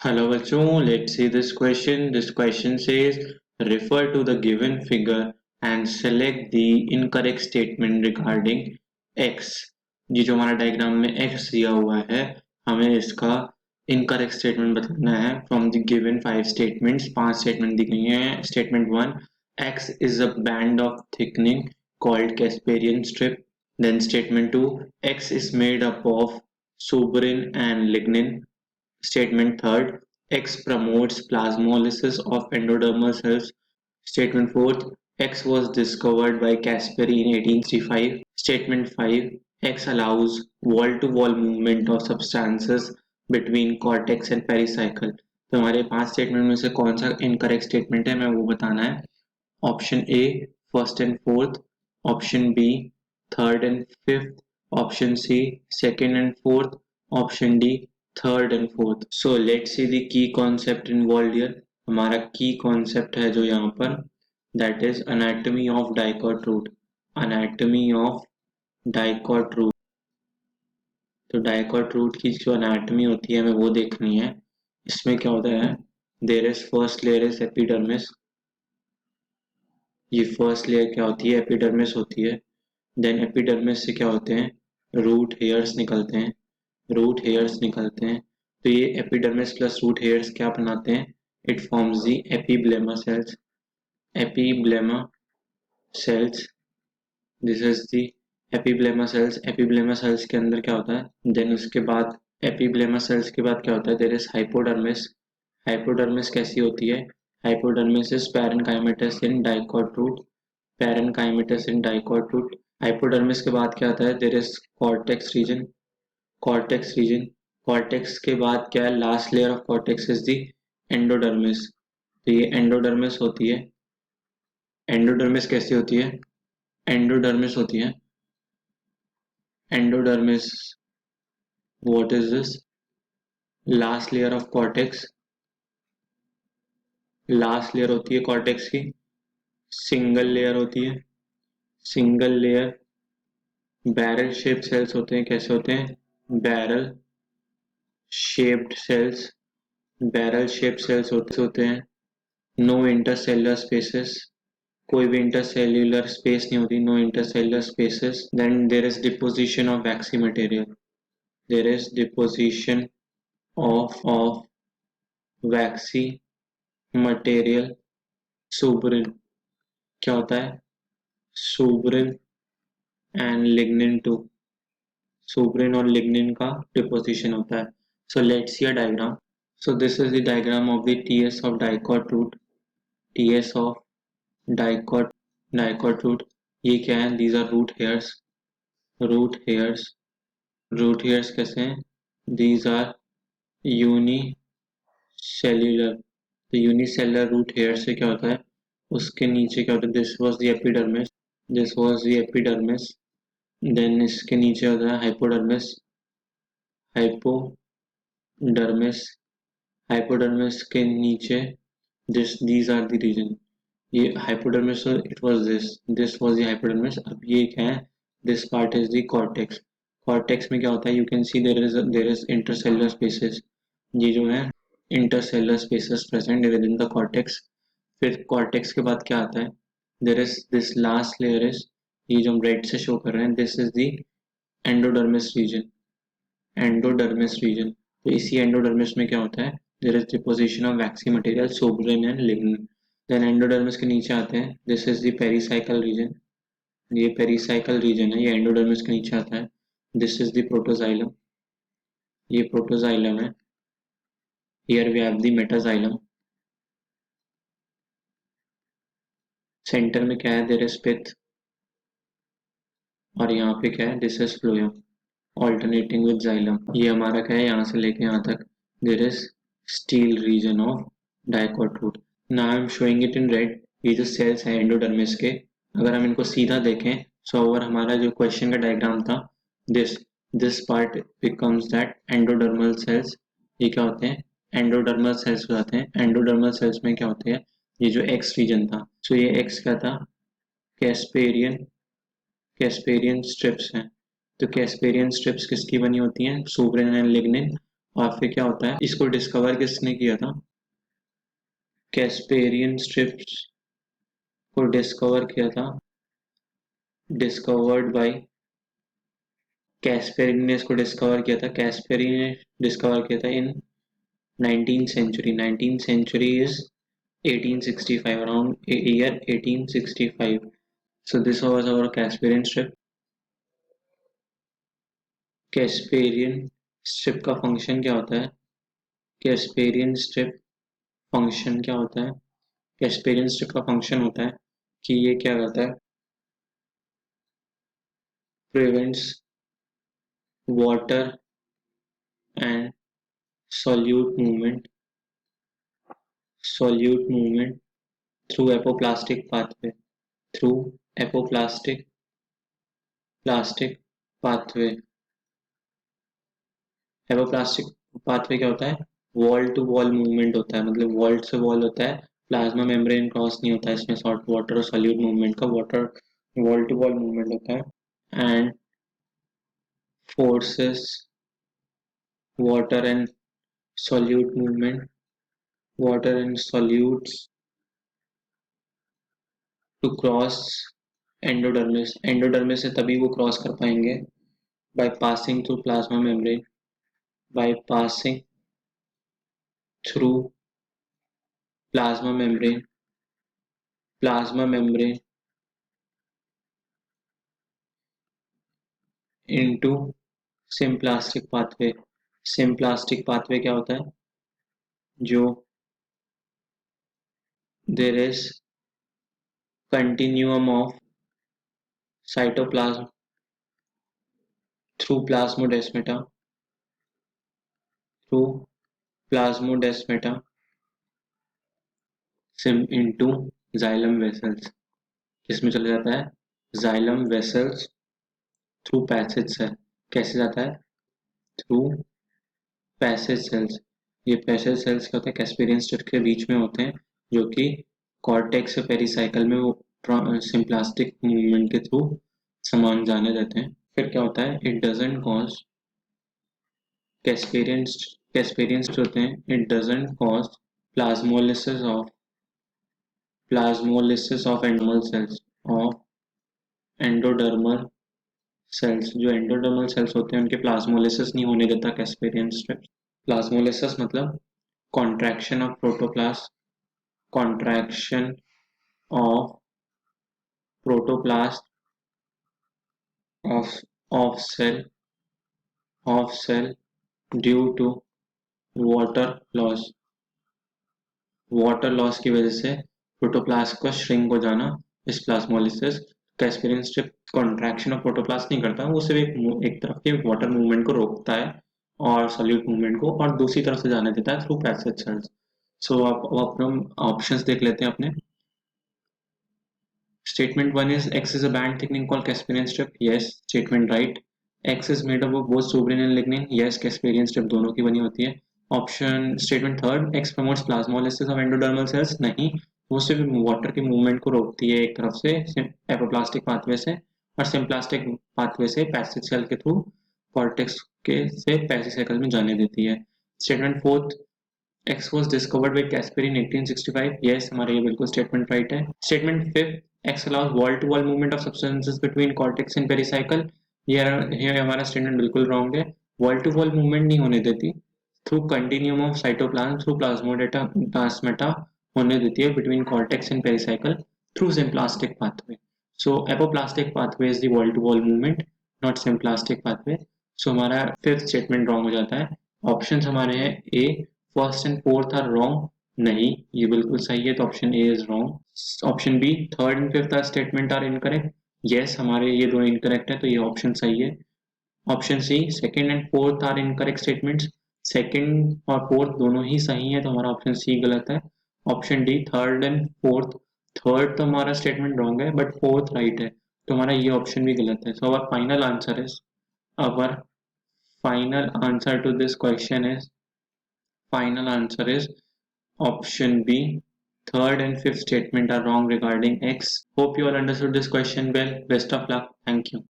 Hello बच्चों, let's see this question. This question says refer to the given figure and select the incorrect statement regarding x. ये जो हमारा diagram में x दिया हुआ है, हमें इसका incorrect statement बताना है from the given 5 statements. 5 statement दी गई हैं. Statement 1, x is a band of thickening called Casparian strip. Then statement 2, x is made up of suberin and lignin. Statement third, X promotes plasmolysis of endodermal cells. Statement fourth, X was discovered by Caspary in 1865. Statement 5, X allows wall-to-wall movement of substances between cortex and pericycle. तो हमारे 5 statement में से कौन सा incorrect statement है, मैं वो बताना है. Option A first and fourth, option B third and fifth, option C second and fourth, option D third and fourth. So let's see the key concept involve here. हमारा की कॉन्सेप्ट है जो यहाँ पर, that is anatomy of dicot root. Anatomy of dicot root. तो dicot root की जो anatomy होती है हमें वो देखनी है. इसमें क्या होता है, there is first layer is epidermis. ये फर्स्ट लेयर क्या होती है, एपिडर्मिस होती है. देन एपिडर्मिस से क्या होते हैं, रूट हेयर्स निकलते हैं. रूट हेयर्स निकलते हैं तो ये एपिडर्मिस प्लस रूट हेयर्स क्या बनाते हैं, it forms the epiblema cells. Epiblema cells, this is the epiblema cells. Epiblema cells के अंदर क्या होता है, देन उसके बाद एपीब्लेमा सेल्स के बाद क्या होता है, देयर इज हाइपोडर्मिस. हाइपोडर्मिस कैसी होती है, hypodermis is parenchymatous in dicot root. Parenchymatous in dicot root. Hypodermis के बाद क्या आता है, there is cortex region. Cortex region. Cortex के बाद क्या है, last layer of cortex is the endodermis. तो ये एंडोडर्मिस होती है. एंडोडर्मिस कैसी होती है, एंडोडर्मिस होती है. Endodermis, what is this, last layer of cortex. Last layer होती है कॉर्टेक्स की, सिंगल लेयर होती है. Single layer. Barrel shaped cells होते हैं, कैसे होते हैं, barrel shaped cells. Barrel shaped cells होते हैं. नो इंटरसेलुलर स्पेसेस, कोई भी इंटरसेल्युलर स्पेस नहीं होती, no intercellular spaces. Then there is deposition of waxy material. There is deposition of waxy material. Suberin, क्या होता है, suberin and lignin too. Suberin और लिग्निन का डिपोजिशन होता है. So let's see a diagram. So this is the diagram of the TS of dicot root. TS of dicot root. ये क्या है, these are root hairs. Root hairs. Root hairs कैसे हैं, these are unicellular. तो unicellular root hair से क्या होता है, उसके नीचे क्या होता है, this was the epidermis. This was the epidermis. Then इसके नीचे होता है हाइपोडर्मिस. हाइपोडर्मिस. हाइपोडर्मिस के नीचे दीज आर द रीजन. ये hypodermis, it was this was the hypodermis. अब ये क्या है, this part is the cortex. Cortex में क्या होता है, you can see there is intercellular spaces. ये जो है intercellular spaces present within the cortex. फिर कॉर्टेक्स के बाद क्या आता है, there is this last layer is, ये जो हम रेड से शो कर रहे हैं, this is the endodermis region. Endodermis region. तो इसी एंडोडर्मिस में क्या होता है, there is deposition of waxy material suberin and lignin. Then endodermis के नीचे आते हैं, this is the pericycle region. ये पेरिसाइकल रीजन है, ये एंडोडर्मिस के नीचे आता है. This is the protoxylem. ये प्रोटोजाइलम है. Here we have the metaxylem. Centre में क्या है, देयर इज पिथ. और यहाँ पे क्या है, this is phloem alternating with xylem. ये हमारा क्या है, यहाँ से लेके यहाँ तक there is stele region of dicot root. Now I am showing it in red. ये जो सेल्स हैं एंडोडर्मिस के, अगर हम इनको सीधा देखें, सो अगर हमारा जो क्वेश्चन का डायग्राम था, this this part becomes that endodermal cells. ये क्या होते हैं, एंडोडर्मल सेल्स हो जाते हैं. एंडोडर्मल सेल्स में क्या होते हैं, ये जो एक्स रीजन था, सो ये एक्स क्या था, कैस्पेरियन. कैस्पेरियन स्ट्रिप्स हैं. तो कैस्पेरियन स्ट्रिप्स किसकी बनी होती हैं, सुब्रिन एंड लिग्निन. और फिर क्या होता है, इसको डिस्कवर किसने किया था, कैस्पेरियन स्ट्रिप्स को डिस्कवर किया था, डिस्कवर्ड बाय कैस्पेरिन ने इसको डिस्कवर किया था, कैस्पेरिन ने डिस्कवर किया था इन 19th century. 19th century is 1865, around year 1865. So this was our Casparian strip. Casparian strip का फंक्शन क्या होता है, कैस्पेरियन स्ट्रिप फंक्शन क्या होता है, कैस्पेरियन स्ट्रिप का फंक्शन होता है कि ये क्या करता है, prevents water and solute movement through apoplastic pathway, through apoplastic pathway. Apoplastic pathway क्या होता है, वॉल टू वॉल मूवमेंट होता है, मतलब वॉल से वॉल होता है, प्लाज्मा मेम्ब्रेन क्रॉस नहीं होता है इसमें, सॉल्ट वाटर और सॉल्यूट मूवमेंट का water wall to wall movement होता है, and forces water and solute movement, water and solutes to cross endodermis, endodermis से तभी वो क्रॉस कर पाएंगे by passing through plasma membrane, by passing through plasma membrane, plasma membrane into symplastic pathway. Symplastic pathway क्या होता है, जो there is continuum of cytoplasm through plasmodesmata, through plasmodesmata सिम इनटू जाइलम वेसल्स, किसमें चला जाता है, xylem vessels through passage cell, कैसे जाता है, थ्रू पैसेज सेल्स. ये पैसेज सेल्स क्या होता है, कैस्पेरियन स्ट्रिप के बीच में होते हैं, जो कि कॉर्टेक्स से पेरिसाइकल में वो सिम्प्लास्टिक मूवमेंट के थ्रू सामान जाने देते हैं. फिर क्या होता है, इट डजंट कॉज कैस्पेरियन होते हैं, it doesn't cause plasmolysis of endodermal cells, of endodermal cells, जो एंडोडर्मल सेल्स होते हैं उनके प्लाज्मोलिसिस नहीं होने देता कैस्पेरियन स्ट्रिप. प्लाज्मोलिसिस मतलब contraction of protoplasm, contraction of protoplasm of of cell due to water loss, water loss की वजह से प्रोटोप्लास्ट का श्रिंक हो जाना, इस plasmolysis. Casparian strip contraction of protoplast नहीं करता, वो सिर्फ एक तरफ के वाटर मूवमेंट को रोकता है और सॉल्यूट मूवमेंट को, और दूसरी तरफ से जाने देता है थ्रू पैसेज सेल्स. सो आप हम ऑप्शंस देख लेते हैं अपने. Statement 1 is X is a band thickening called Casparian strip. Yes, statement right. X is made up of both suberin and lignin. Yes, Casparian strip दोनों की बनी होती है. Option statement third, X promotes plasmolysis of endodermal cells. नहीं, वो सिर्फ water के movement को रोकती है एक तरफ से एपोप्लास्टिक पाथवे से, और सिम्प्लास्टिक पाथवे से पैसेज सेल के थ्रू कॉर्टेक्स के से पेरिसाइकल में जाने देती है. Statement fourth, X was discovered by Caspary in 1865. Yes, हमारा ये बिल्कुल स्टेटमेंट राइट है. Statement fifth, X allows wall-to-wall movement of substances between cortex and pericycle. ये हमारा स्टेटमेंट बिल्कुल रॉन्ग है. wall-to-wall movement नहीं होने देती, through continuum of cytoplasm through plasmodesmata होने देती है between cortex and pericycle through symplastic pathway. So apoplastic pathway is the wall-to-wall movement, not symplastic pathway. So हमारा फिफ्थ स्टेटमेंट रॉन्ग हो जाता है. ऑप्शंस हमारे हैं A, first and fourth are wrong. नहीं, ये बिल्कुल सही है, तो option A is wrong. Option B, third and fifth are statement are incorrect. Yes, हमारे ये दोनों इनकरेक्ट है, तो ये ऑप्शन सही है. Option C, second and fourth are incorrect statements. Second और फोर्थ दोनों ही सही है, तो हमारा ऑप्शन सी गलत है. Option D, third and fourth, third तो हमारा स्टेटमेंट रॉन्ग है बट फोर्थ राइट है, तो हमारा ये ऑप्शन भी गलत है. So our final answer is, our final answer to this question is, final answer is option B. Third and fifth statement are wrong regarding X. Hope you all understood this question well. Best of luck. Thank you.